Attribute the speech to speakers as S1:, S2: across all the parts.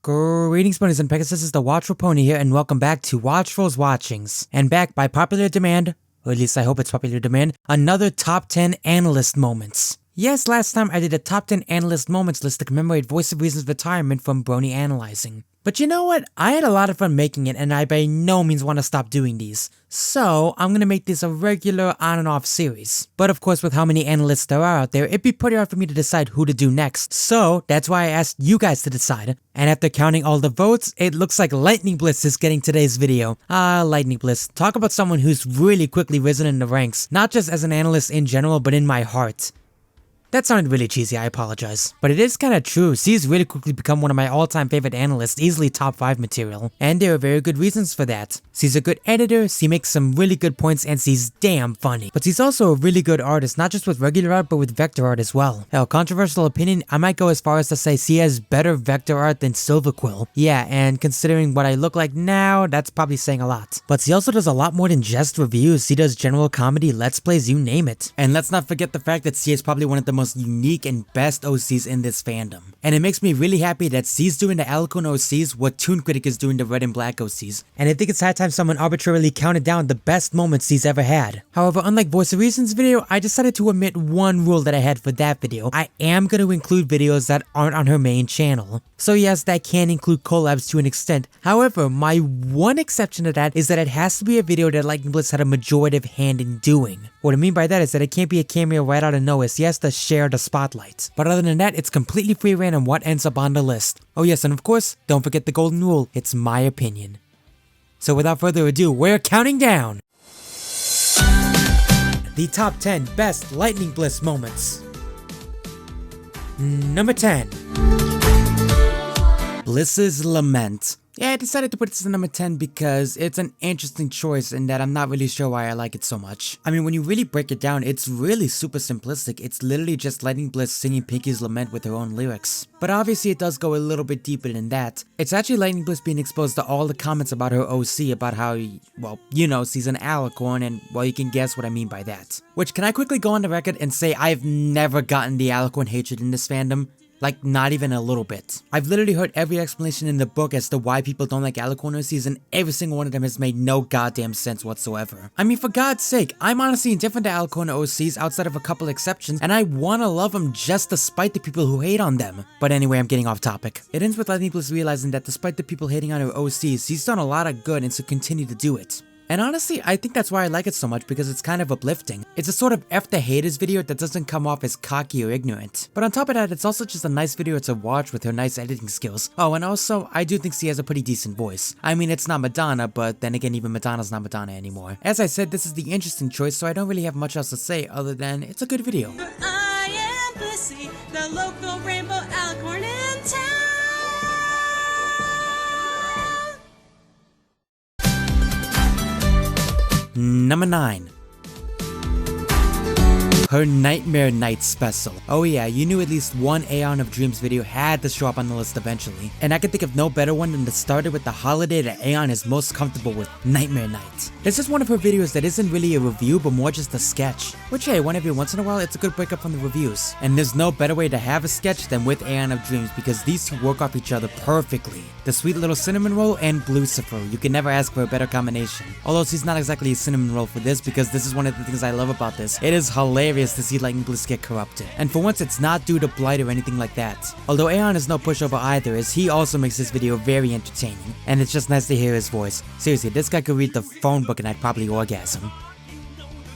S1: Greetings, ponies and Pegasus. This is the Watchful Pony here, and welcome back to Watchful's Watchings. And back by popular demand, or at least I hope it's popular demand, another top 10 analyst moments. Yes, last time I did a top 10 analyst moments list to commemorate Voice of Reason's retirement from Brony Analyzing. But you know what? I had a lot of fun making it, and I by no means want to stop doing these. So, I'm gonna make this a regular on and off series. But of course, with how many analysts there are out there, it'd be pretty hard for me to decide who to do next. So, that's why I asked you guys to decide. And after counting all the votes, it looks like Lightning Bliss is getting today's video. Lightning Bliss. Talk about someone who's really quickly risen in the ranks. Not just as an analyst in general, but in my heart. That sounded really cheesy, I apologize. But it is kinda true, C's really quickly become one of my all-time favorite analysts, easily top 5 material. And there are very good reasons for that. C's a good editor, C makes some really good points, and C's damn funny. But C's also a really good artist, not just with regular art, but with vector art as well. Hell, controversial opinion, I might go as far as to say C has better vector art than Silverquill. Yeah, and considering what I look like now, that's probably saying a lot. But C also does a lot more than just reviews. C does general comedy, let's plays, you name it. And let's not forget the fact that C is probably one of the most unique and best OCs in this fandom. And it makes me really happy that C's doing the Alicorn OCs what Toon Critic is doing the Red and Black OCs. And I think it's high time someone arbitrarily counted down the best moments C's ever had. However, unlike Voice of Reason's video, I decided to omit one rule that I had for that video. I am going to include videos that aren't on her main channel. So yes, that can include collabs to an extent. However, my one exception to that is that it has to be a video that Lightning Bliss had a majorative hand in doing. What I mean by that is that it can't be a cameo right out of nowhere, so he has to share the spotlight. But other than that, it's completely free reign on what ends up on the list. Oh yes, and of course, don't forget the golden rule, it's my opinion. So without further ado, we're counting down the top 10 best Lightning Bliss moments. Number 10. Lissas Lament. Yeah, I decided to put this at number 10 because it's an interesting choice in that I'm not really sure why I like it so much. I mean, when you really break it down, it's really super simplistic. It's literally just Lightning Bliss singing Pinky's lament with her own lyrics. But obviously it does go a little bit deeper than that. It's actually Lightning Bliss being exposed to all the comments about her OC, about how, well, you know, she's an alicorn, and well, you can guess what I mean by that. Which, can I quickly go on the record and say I've never gotten the alicorn hatred in this fandom? Like, not even a little bit. I've literally heard every explanation in the book as to why people don't like alicorn OCs, and every single one of them has made no goddamn sense whatsoever. I mean, for God's sake, I'm honestly indifferent to alicorn OCs outside of a couple exceptions, and I wanna love them just despite the people who hate on them. But anyway, I'm getting off topic. It ends with Lightning Bliss realizing that despite the people hating on her OCs, she's done a lot of good and should continue to do it. And honestly, I think that's why I like it so much, because it's kind of uplifting. It's a sort of F the haters video that doesn't come off as cocky or ignorant. But on top of that, it's also just a nice video to watch with her nice editing skills. Oh, and also, I do think she has a pretty decent voice. I mean, it's not Madonna, but then again, even Madonna's not Madonna anymore. As I said, this is the interesting choice, so I don't really have much else to say other than it's a good video.
S2: I am Blissy, the local rainbow alicorn in town.
S1: Number 9. Her Nightmare Night special. Oh yeah, you knew at least one Aeon of Dreams video had to show up on the list eventually. And I can think of no better one than to start it with the holiday that Aeon is most comfortable with, Nightmare Night. This is one of her videos that isn't really a review, but more just a sketch. Which hey, every once in a while, it's a good breakup from the reviews. And there's no better way to have a sketch than with Aeon of Dreams, because these two work off each other perfectly. The sweet little cinnamon roll and Lucifer, you can never ask for a better combination. Although she's not exactly a cinnamon roll for this, because this is one of the things I love about this. It is hilarious to see Lightning Bliss get corrupted. And for once, it's not due to Blight or anything like that. Although Aeon is no pushover either, as he also makes this video very entertaining. And it's just nice to hear his voice. Seriously, this guy could read the phone book and I'd probably orgasm.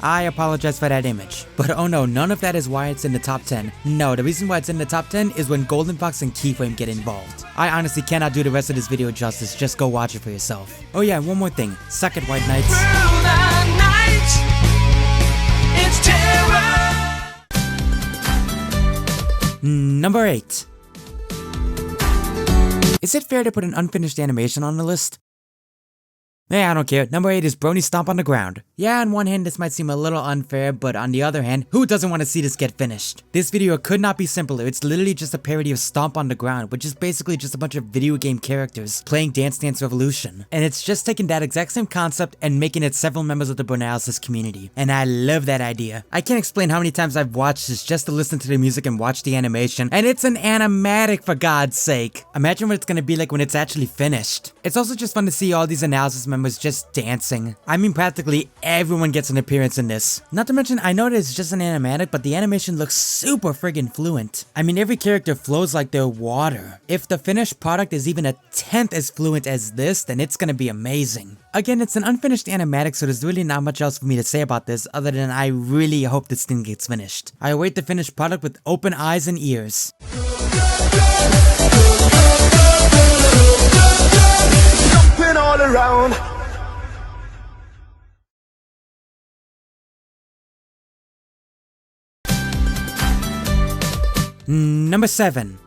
S1: I apologize for that image. But oh no, none of that is why it's in the top 10. No, the reason why it's in the top 10 is when Golden Fox and Keyframe get involved. I honestly cannot do the rest of this video justice, just go watch it for yourself. Oh yeah, and one more thing. Suck it, White Knights.
S2: Through the night, it's terror.
S1: Number 8. Is it fair to put an unfinished animation on the list? I don't care. Number 8 is Brony Stomp on the ground. Yeah, on one hand this might seem a little unfair, but on the other hand, who doesn't want to see this get finished? This video could not be simpler. It's literally just a parody of Stomp on the ground, which is basically just a bunch of video game characters playing Dance Dance Revolution. And it's just taking that exact same concept and making it several members of the Bronalisis community. And I love that idea. I can't explain how many times I've watched this just to listen to the music and watch the animation, and it's an animatic for God's sake. Imagine what it's gonna be like when it's actually finished. It's also just fun to see all these analysis members just dancing. I mean, practically everyone gets an appearance in this. Not to mention, I know that it's just an animatic, but the animation looks super friggin' fluent. I mean, every character flows like they're water. If the finished product is even a 10th as fluent as this, then it's gonna be amazing. Again, it's an unfinished animatic, so there's really not much else for me to say about this other than I really hope this thing gets finished. I await the finished product with open eyes and ears.
S3: Jumping all around.
S1: Number 7.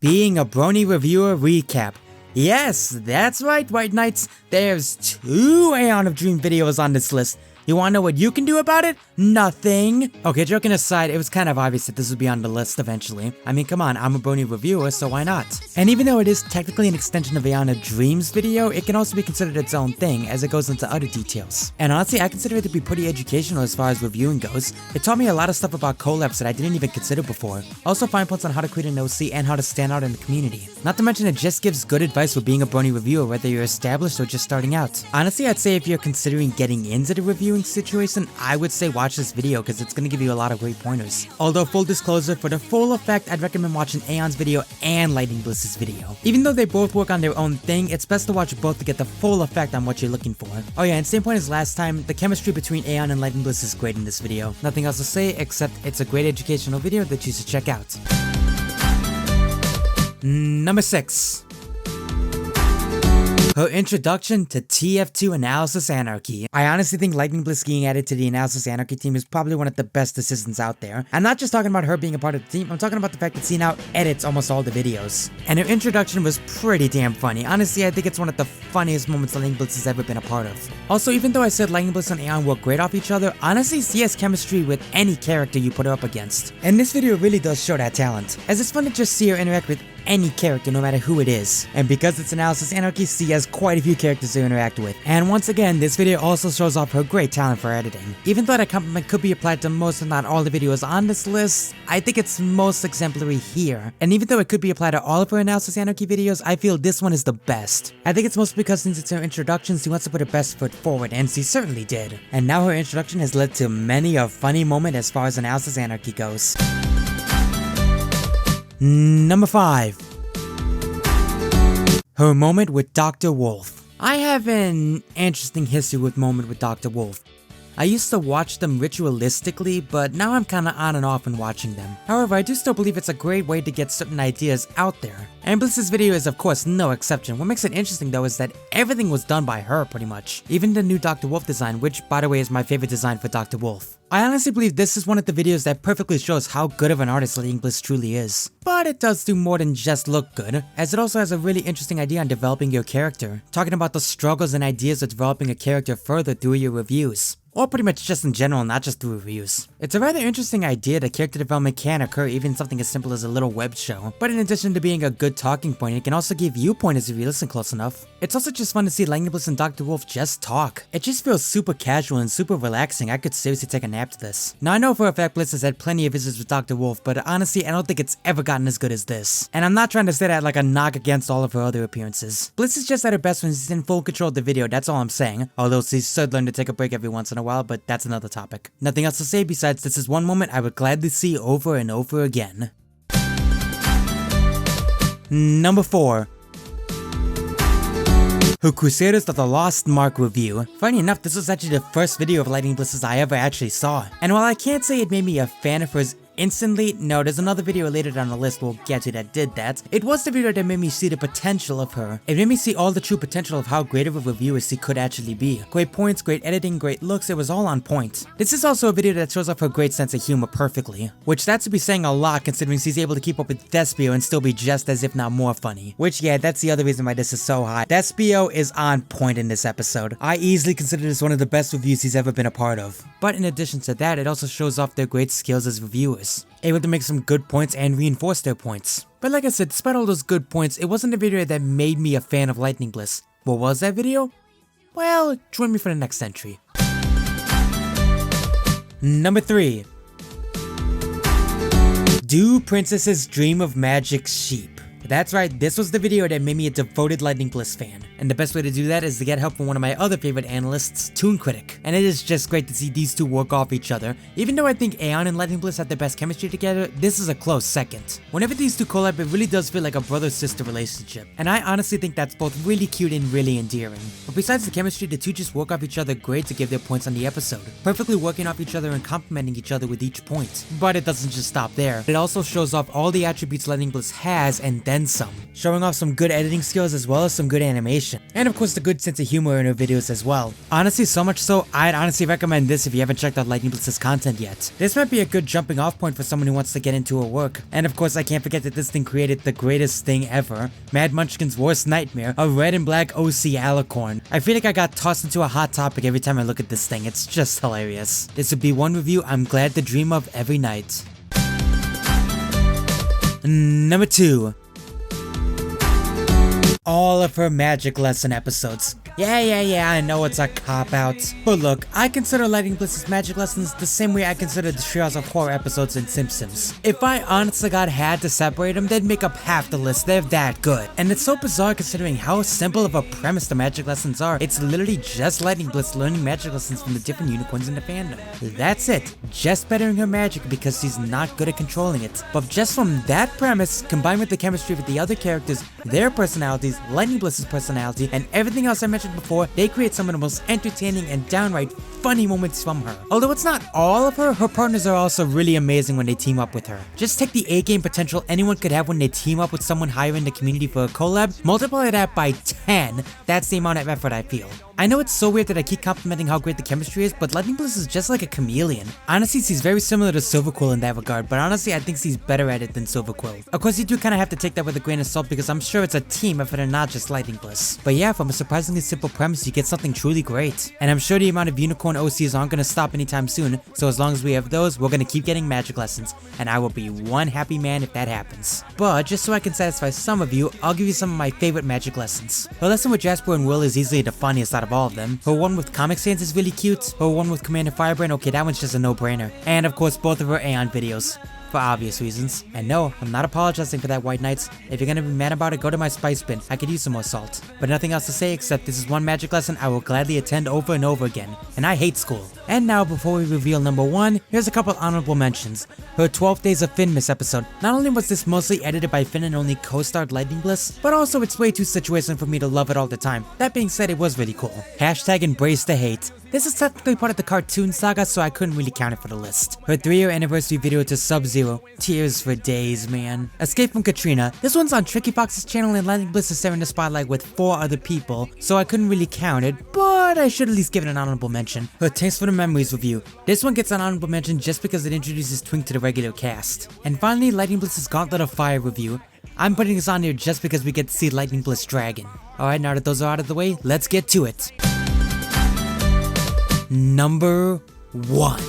S1: Being a Brony Reviewer Recap. Yes, that's right, White Knights. There's 2 Aeon of Dream videos on this list. You wanna know what you can do about it? Nothing. Okay, joking aside, it was kind of obvious that this would be on the list eventually. I mean, come on, I'm a Brony reviewer, so why not? And even though it is technically an extension of Aeon of Dreams video, it can also be considered its own thing as it goes into other details. And honestly, I consider it to be pretty educational as far as reviewing goes. It taught me a lot of stuff about collabs that I didn't even consider before. Also fine points on how to create an OC and how to stand out in the community. Not to mention it just gives good advice for being a Brony reviewer whether you're established or just starting out. Honestly, I'd say if you're considering getting into the reviewing situation, I would say watch this video because it's going to give you a lot of great pointers. Although full disclosure, for the full effect, I'd recommend watching Aeon's video and Lightning Bliss's video. Even though they both work on their own thing, it's best to watch both to get the full effect on what you're looking for. Oh yeah, and same point as last time, the chemistry between Aeon and Lightning Bliss is great in this video. Nothing else to say except it's a great educational video that you should check out. Number 6. Her introduction to TF2 Analysis Anarchy. I honestly think Lightning Bliss getting added to the Analysis Anarchy team is probably one of the best assistants out there. I'm not just talking about her being a part of the team, I'm talking about the fact that she now edits almost all the videos. And her introduction was pretty damn funny. Honestly, I think it's one of the funniest moments Lightning Bliss has ever been a part of. Also, even though I said Lightning Bliss and Aeon work great off each other, honestly she has chemistry with any character you put her up against. And this video really does show that talent, as it's fun to just see her interact with any character no matter who it is. And because it's Analysis Anarchy, she has quite a few characters to interact with. And once again, this video also shows off her great talent for editing. Even though that compliment could be applied to most if not all the videos on this list, I think it's most exemplary here. And even though it could be applied to all of her Analysis Anarchy videos, I feel this one is the best. I think it's mostly because since it's her introduction, she wants to put her best foot forward, and she certainly did. And now her introduction has led to many a funny moment as far as Analysis Anarchy goes. Number 5. Her moment with Dr. Wolf. I have an interesting history with moment with Dr. Wolf. I used to watch them ritualistically, but now I'm kinda on and off when watching them. However, I do still believe it's a great way to get certain ideas out there. And Bliss's video is of course no exception. What makes it interesting though is that everything was done by her pretty much. Even the new Dr. Wolf design, which by the way is my favorite design for Dr. Wolf. I honestly believe this is one of the videos that perfectly shows how good of an artist Lightning Bliss truly is. But it does do more than just look good, as it also has a really interesting idea on developing your character, talking about the struggles and ideas of developing a character further through your reviews. Or pretty much just in general, not just through reviews. It's a rather interesting idea that character development can occur even in something as simple as a little web show, but in addition to being a good talking point, it can also give you pointers if you listen close enough. It's also just fun to see Lightning Bliss and Dr. Wolf just talk. It just feels super casual and super relaxing. I could seriously take a nap to this. Now I know for a fact Bliss has had plenty of visits with Dr. Wolf, but honestly I don't think it's ever gotten as good as this. And I'm not trying to say that like a knock against all of her other appearances. Bliss is just at her best when she's in full control of the video, that's all I'm saying. Although she should learn to take a break every once in a while, but that's another topic. Nothing else to say besides this is one moment I would gladly see over and over again. Number 4. Her Crusaders of the Lost Mark review. Funny enough, this was actually the first video of Lightning Bliss's I ever actually saw. And while I can't say it made me a fan of hers Instantly? No, there's another video later down the list we'll get to that did that. It was the video that made me see the potential of her. It made me see all the true potential of how great of a reviewer she could actually be. Great points, great editing, great looks, it was all on point. This is also a video that shows off her great sense of humor perfectly, which that's to be saying a lot considering she's able to keep up with Despio and still be just as if not more funny. Which yeah, that's the other reason why this is so high. Despio is on point in this episode. I easily consider this one of the best reviews he's ever been a part of. But in addition to that, it also shows off their great skills as reviewers, able to make some good points and reinforce their points. But like I said, despite all those good points, it wasn't a video that made me a fan of Lightning Bliss. What was that video? Well, join me for the next entry. Number 3. Do Princesses Dream of Magic Sheep? That's right, this was the video that made me a devoted Lightning Bliss fan. And the best way to do that is to get help from one of my other favorite analysts, Toon Critic. And it is just great to see these two work off each other. Even though I think Aeon and Lightning Bliss have the best chemistry together, this is a close second. Whenever these two collab, it really does feel like a brother-sister relationship. And I honestly think that's both really cute and really endearing. But besides the chemistry, the two just work off each other great to give their points on the episode, perfectly working off each other and complimenting each other with each point. But it doesn't just stop there. It also shows off all the attributes Lightning Bliss has and then some, showing off some good editing skills as well as some good animation, and of course the good sense of humor in her videos as well. Honestly, so much so, I'd honestly recommend this if you haven't checked out Lightning Bliss's content yet. This might be a good jumping off point for someone who wants to get into her work. And of course I can't forget that this thing created the greatest thing ever, Mad Munchkin's worst nightmare, a red and black OC alicorn. I feel like I got tossed into a hot topic every time I look at this thing, it's just hilarious. This would be one review I'm glad to dream of every night. Number 2. All of her magic lesson episodes. Yeah, I know it's a cop-out. But look, I consider Lightning Bliss's magic lessons the same way I consider the Treehouse of Horror episodes in Simpsons. If I honest to God had to separate them, they'd make up half the list, they're that good. And it's so bizarre considering how simple of a premise the magic lessons are. It's literally just Lightning Bliss learning magic lessons from the different unicorns in the fandom. That's it, just bettering her magic because she's not good at controlling it. But just from that premise, combined with the chemistry with the other characters, their personalities, Lightning Bliss's personality, and everything else I mentioned before, they create some of the most entertaining and downright funny moments from her. Although it's not all of her partners are also really amazing when they team up with her. Just take the A-game potential anyone could have when they team up with someone higher in the community for a collab, multiply that by 10, that's the amount of effort I feel. I know it's so weird that I keep complimenting how great the chemistry is, but Lightning Bliss is just like a chameleon. Honestly, she's very similar to Silverquill in that regard, but honestly I think she's better at it than Silverquill. Of course you do kinda have to take that with a grain of salt because I'm sure it's a team effort and not just Lightning Bliss. But yeah, from a surprisingly simple premise you get something truly great. And I'm sure the amount of unicorn OCs aren't gonna stop anytime soon, so as long as we have those, we're gonna keep getting magic lessons, and I will be one happy man if that happens. But just so I can satisfy some of you, I'll give you some of my favorite magic lessons. Her lesson with Jasper and Will is easily the funniest out of all of them. Her one with Comic Sans is really cute. Her one with Commander Firebrand, okay, that one's just a no-brainer. And of course both of her Aeon videos, for obvious reasons. And no, I'm not apologizing for that, White Knights. If you're gonna be mad about it, go to my spice bin. I could use some more salt. But nothing else to say except this is one magic lesson I will gladly attend over and over again. And I hate school. And now, before we reveal number 1, here's a couple honorable mentions. Her 12 Days of Finmas episode. Not only was this mostly edited by Finn and only co-starred Lightning Bliss, but also it's way too situational for me to love it all the time. That being said, it was really cool. Hashtag embrace the hate. This is technically part of the cartoon saga, so I couldn't really count it for the list. Her 3-year anniversary video to Sub-Zero. Tears for days, man. Escape from Katrina. This one's on Tricky Fox's channel and Lightning Bliss is sharing the spotlight with 4 other people, so I couldn't really count it, but I should at least give it an honorable mention. Her Thanks for the Memories review. This one gets an honorable mention just because it introduces Twink to the regular cast. And finally, Lightning Bliss's Gauntlet of Fire review. I'm putting this on here just because we get to see Lightning Bliss Dragon. Alright, now that those are out of the way, let's get to it. Number 1.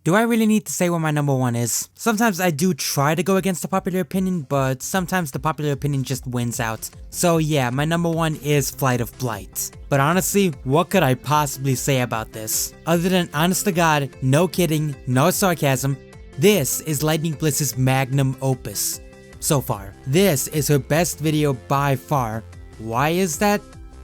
S1: Do I really need to say what my number 1 is? Sometimes I do try to go against the popular opinion, but sometimes the popular opinion just wins out. So yeah, my number 1 is Flight of Blight. But honestly, what could I possibly say about this? Other than honest to God, no kidding, no sarcasm, this is Lightning Bliss's magnum opus. So far. This is her best video by far. Why is that?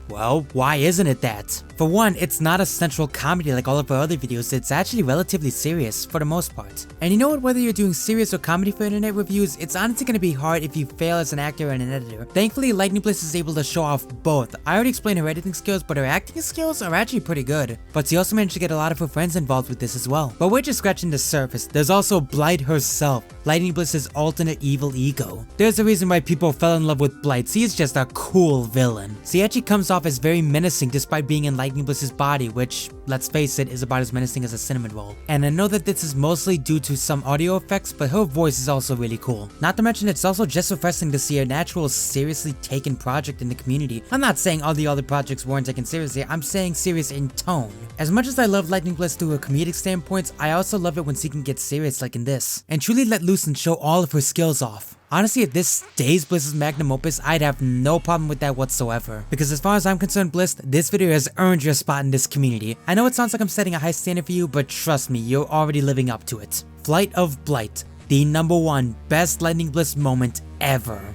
S1: Well, why isn't it that? For one, it's not a central comedy like all of our other videos, it's actually relatively serious for the most part. And you know what, whether you're doing serious or comedy for internet reviews, it's honestly gonna be hard if you fail as an actor and an editor. Thankfully, Lightning Bliss is able to show off both. I already explained her editing skills, but her acting skills are actually pretty good. But she also managed to get a lot of her friends involved with this as well. But we're just scratching the surface. There's also Blight herself, Lightning Bliss's alternate evil ego. There's a reason why people fell in love with Blight. She is just a cool villain. She actually comes off as very menacing despite being in Lightning Bliss's body, which, let's face it, is about as menacing as a cinnamon roll. And I know that this is mostly due to some audio effects, but her voice is also really cool. Not to mention, it's also just refreshing to see an actual seriously taken project in the community. I'm not saying all the other projects weren't taken seriously, I'm saying serious in tone. As much as I love Lightning Bliss through her comedic standpoints, I also love it when she can get serious like in this, and truly let loose and show all of her skills off. Honestly, if this stays Bliss's magnum opus, I'd have no problem with that whatsoever. Because as far as I'm concerned, Bliss, this video has earned your spot in this community. I know it sounds like I'm setting a high standard for you, but trust me, you're already living up to it. Flight of Blight, the #1 best Lightning Bliss moment ever.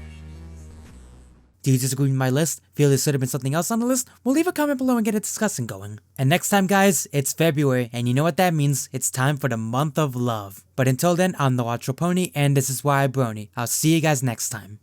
S1: Do you disagree with my list? Feel there should have been something else on the list? Well, leave a comment below and get a discussion going. And next time, guys, it's February, and you know what that means. It's time for the month of love. But until then, I'm the Watchful Pony, and this is why I brony. I'll see you guys next time.